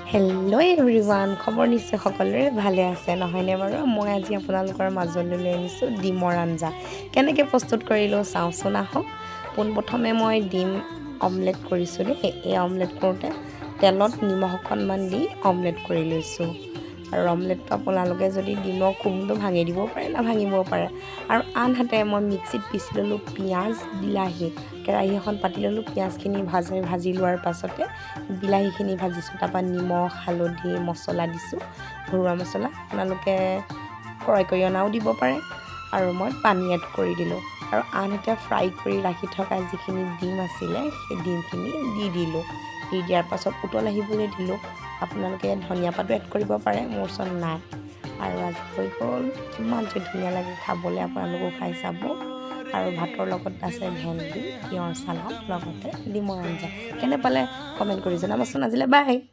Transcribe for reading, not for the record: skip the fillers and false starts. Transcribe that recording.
Hello' everyone, খবৰ নিশ্চয় সকলোৰে ভালে আছে নহয়নে বাৰু। মই আজি আপোনালোকৰ মাজলৈ লৈ আনিছোঁ ডিমৰ আঞ্জা। কেনেকৈ প্ৰস্তুত কৰিলোঁ চাওঁচোন আহক। পোনপ্ৰথমে মই ডিম অমলেট কৰিছোঁ দেই। এই অমলেট কৰোঁতে তেলত নিমখ অকণমান দি অমলেট কৰি লৈছোঁ। আৰু অমলেটটো আপোনালোকে যদি ডিমৰ কুহুমটো ভাঙি দিব পাৰে, নাভাঙিবও পাৰে। আৰু আনহাতে মই মিক্সিত পিচি ল'লোঁ পিঁয়াজ, বিলাহী। কেৰাহী এখন পাতি ল'লোঁ, পিঁয়াজখিনি ভাজি লোৱাৰ পাছতে বিলাহীখিনি ভাজিছোঁ। তাৰপৰা নিমখ, হালধি, মছলা দিছোঁ, ঘৰুৱা মছলা। আপোনালোকে ক্ৰয় কৰি অনাও দিব পাৰে। আৰু মই পানী এড কৰি দিলোঁ। আৰু আনহাতে ফ্ৰাই কৰি ৰাখি থকা যিখিনি ডিম আছিলে, সেই ডিমখিনি দি দিলোঁ। দি দিয়াৰ পাছত উতল আহিবলৈ দিলোঁ। আপোনালোকে ধনিয়া পাতো এড কৰিব পাৰে, মোৰ ওচৰত নাই। আৰু আজি হৈ গ'ল, কিমান যে ধুনীয়া লাগে খাবলৈ, আপোনালোকেও খাই চাব। আৰু ভাতৰ লগত আছে ভেন্দি, তিয়ঁহ চালাড, লগতে ডিমৰ আঞ্জা। কেনে পালে কমেণ্ট কৰি জনাবচোন। আজিলৈ বাই।